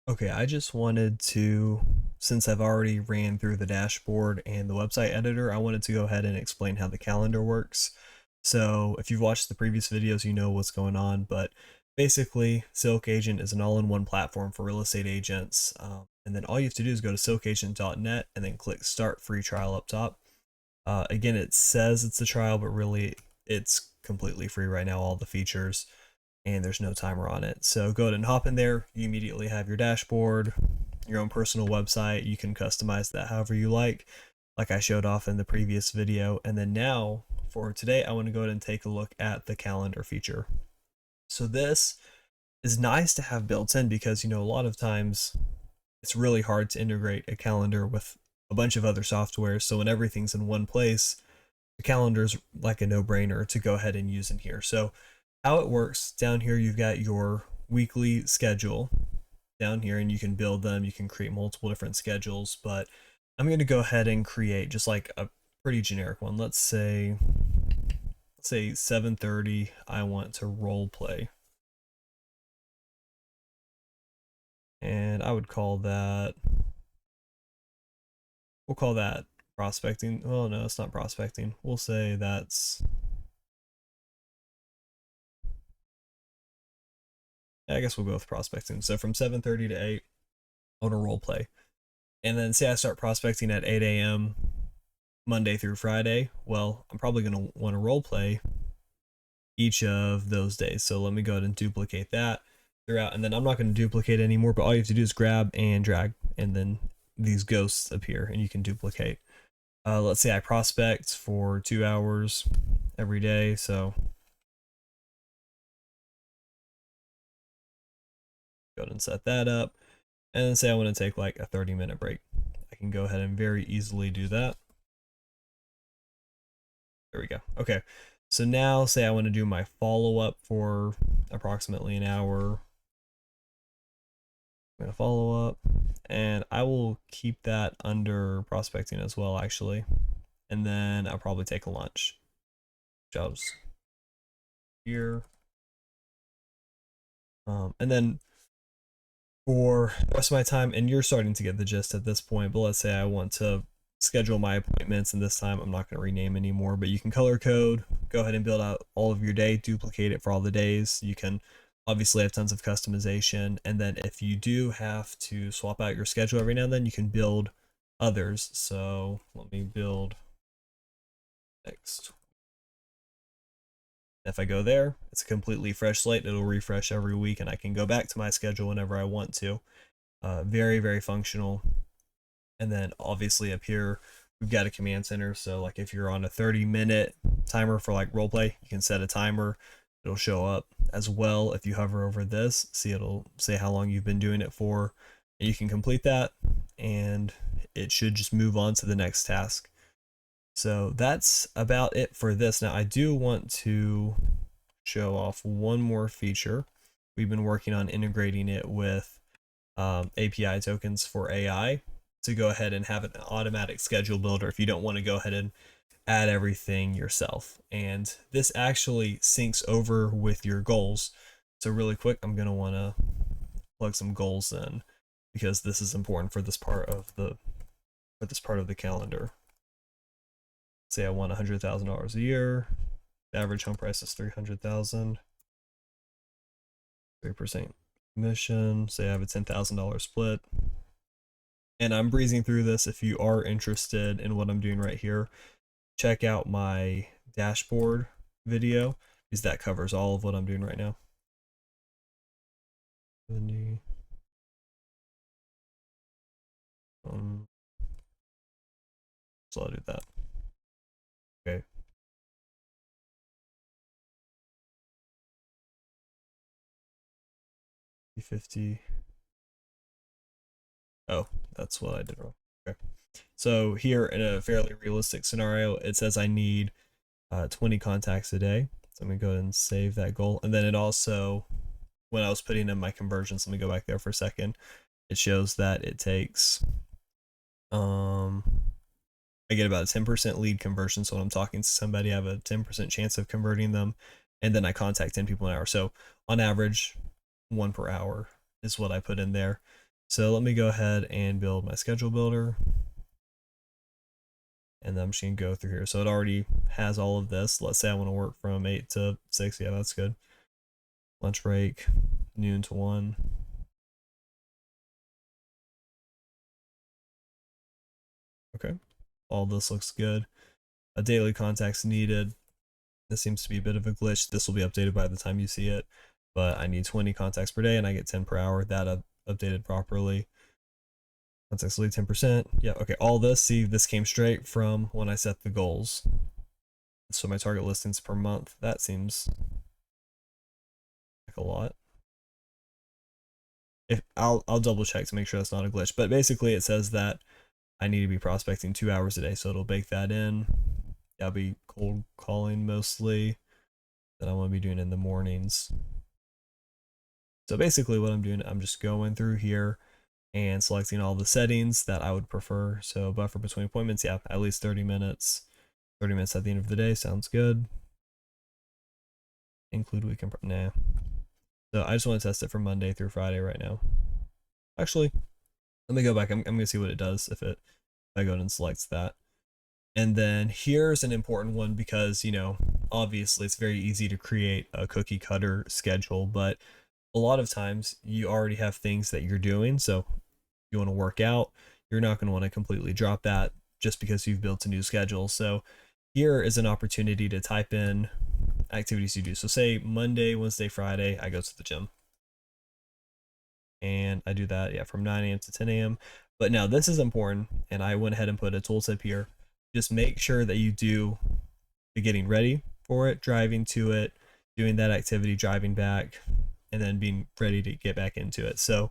Okay, I just wanted to, since I've already ran through the dashboard and the website editor, I wanted to go ahead and explain how the calendar works. So if you've watched the previous videos, you know what's going on, but basically Silk Agent is an all-in-one platform for real estate agents. And then all you have to do is go to silkagent.net and then click start free trial up top. Again, it says it's a trial, but really it's completely free right now, all the features, and there's no timer on it. So go ahead and hop in there. You immediately have your dashboard, your own personal website. You can customize that however you like I showed off in the previous video. And then now for today, I want to go ahead and take a look at the calendar feature. So this is nice to have built in because, a lot of times it's really hard to integrate a calendar with a bunch of other softwares. So when everything's in one place, the calendar's like a no-brainer to go ahead and use in here. So how it works, down here you've got your weekly schedule down here, and you can build them, you can create multiple different schedules, but I'm going to go ahead and create just like a pretty generic one. Let's say 7:30 I want to role play, and I would call that, we'll call that prospecting. Oh no, it's not prospecting. We'll say that's, I guess we'll go with prospecting. So from 7:30 to 8, I want to role play. And then say I start prospecting at 8 a.m. Monday through Friday. Well, I'm probably going to want to role play each of those days. So let me go ahead and duplicate that throughout. And then I'm not going to duplicate anymore, but all you have to do is grab and drag, and then these ghosts appear and you can duplicate. Let's say I prospect for 2 hours every day. So go ahead and set that up. And then say I want to take like a 30-minute break. I can go ahead and very easily do that. There we go. Okay. So now say I want to do my follow-up for approximately an hour. I'm going to follow up, and I will keep that under prospecting as well, actually. And then I'll probably take a lunch. Jobs here. And then for the rest of my time, and you're starting to get the gist at this point, but let's say I want to schedule my appointments, and this time I'm not going to rename anymore, but you can color code, go ahead and build out all of your day, duplicate it for all the days. You can obviously have tons of customization, and then if you do have to swap out your schedule every now and then, you can build others. So let me build next. If I go there, it's a completely fresh slate. It'll refresh every week, and I can go back to my schedule whenever I want to. Very, very functional. And then obviously up here, we've got a command center. So like if you're on a 30-minute timer for like roleplay, you can set a timer. It'll show up as well. If you hover over this, see, it'll say how long you've been doing it for, and you can complete that, and it should just move on to the next task. So that's about it for this. Now I do want to show off one more feature. We've been working on integrating it with API tokens for AI to go ahead and have an automatic schedule builder if you don't want to go ahead and add everything yourself. And this actually syncs over with your goals. So really quick, I'm going to want to plug some goals in because this is important for this part of the calendar. Say I want $100,000 a year. The average home price is $300,000. 3% commission. Say I have a $10,000 split. And I'm breezing through this. If you are interested in what I'm doing right here, check out my dashboard video because that covers all of what I'm doing right now. So I'll do that. Okay. 50. Oh, that's what I did wrong. Okay. So here in a fairly realistic scenario, it says I need 20 contacts a day. So I'm gonna go ahead and save that goal. And then it also, when I was putting in my conversions, let me go back there for a second. It shows that it takes, I get about a 10% lead conversion. So when I'm talking to somebody, I have a 10% chance of converting them. And then I contact 10 people an hour. So on average, one per hour is what I put in there. So let me go ahead and build my schedule builder. And then I'm just gonna go through here. So it already has all of this. Let's say I want to work from 8 to 6. Yeah, that's good. Lunch break, noon to 1. Okay, all this looks good. A daily contacts needed. This seems to be a bit of a glitch. This will be updated by the time you see it, but I need 20 contacts per day and I get 10 per hour. That updated properly. Contacts lead 10%. Yeah, okay, all this, see, this came straight from when I set the goals. So my target listings per month, that seems like a lot. If I'll double check to make sure that's not a glitch, but basically it says that I need to be prospecting 2 hours a day, so it'll bake that in. I'll be cold calling mostly, that I want to be doing in the mornings. So basically what I'm doing, I'm just going through here and selecting all the settings that I would prefer. So buffer between appointments, yeah, at least 30 minutes. 30 minutes at the end of the day sounds good. Include weekend, nah. So I just want to test it from Monday through Friday right now. Actually, let me go back. I'm gonna see what it does if I go and select that. And then here's an important one because, you know, obviously it's very easy to create a cookie cutter schedule, but a lot of times you already have things that you're doing. So you want to work out, you're not going to want to completely drop that just because you've built a new schedule. So here is an opportunity to type in activities you do. So say Monday, Wednesday, Friday, I go to the gym. And I do that, yeah, from 9 a.m. to 10 a.m. But now this is important, and I went ahead and put a tooltip here. Just make sure that you do the getting ready for it, driving to it, doing that activity, driving back, and then being ready to get back into it. So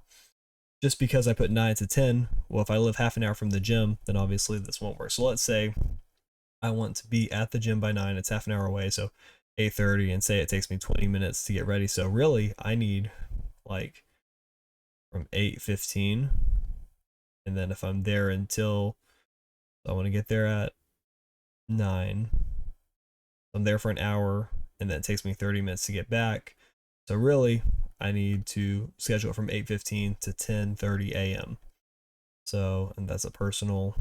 just because I put 9 to 10, well, if I live half an hour from the gym, then obviously this won't work. So let's say I want to be at the gym by 9, it's half an hour away, so 8:30, and say it takes me 20 minutes to get ready. So really, I need like from 8:15, and then if I'm there until, I want to get there at 9, I'm there for an hour, and then it takes me 30 minutes to get back. So really, I need to schedule it from 8:15 to 10:30 a.m. So, and that's a personal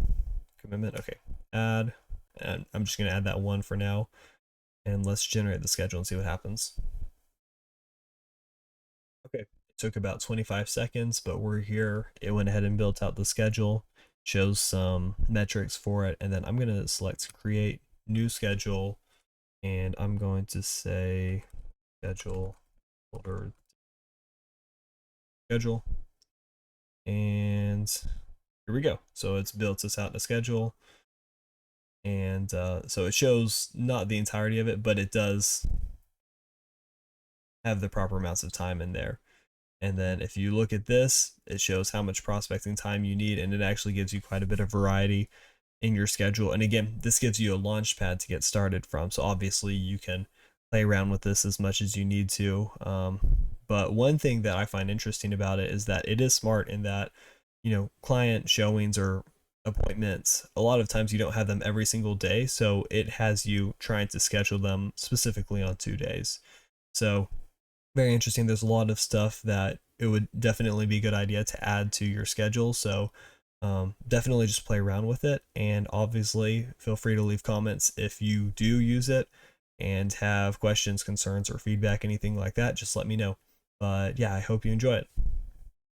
commitment. Okay, add, and I'm just gonna add that one for now, and let's generate the schedule and see what happens. Okay, it took about 25 seconds, but we're here. It went ahead and built out the schedule, shows some metrics for it, and then I'm gonna select create new schedule, and I'm going to say schedule folder schedule, and here we go. So it's built us out in a schedule, and so it shows not the entirety of it, but it does have the proper amounts of time in there. And then if you look at this, it shows how much prospecting time you need, and it actually gives you quite a bit of variety in your schedule. And again, this gives you a launch pad to get started from. So obviously you can play around with this as much as you need to. But one thing that I find interesting about it is that it is smart in that, you know, client showings or appointments, a lot of times you don't have them every single day. So it has you trying to schedule them specifically on 2 days. So very interesting. There's a lot of stuff that it would definitely be a good idea to add to your schedule. So definitely just play around with it. And obviously, feel free to leave comments if you do use it and have questions, concerns, or feedback, anything like that. Just let me know. But yeah, I hope you enjoy it.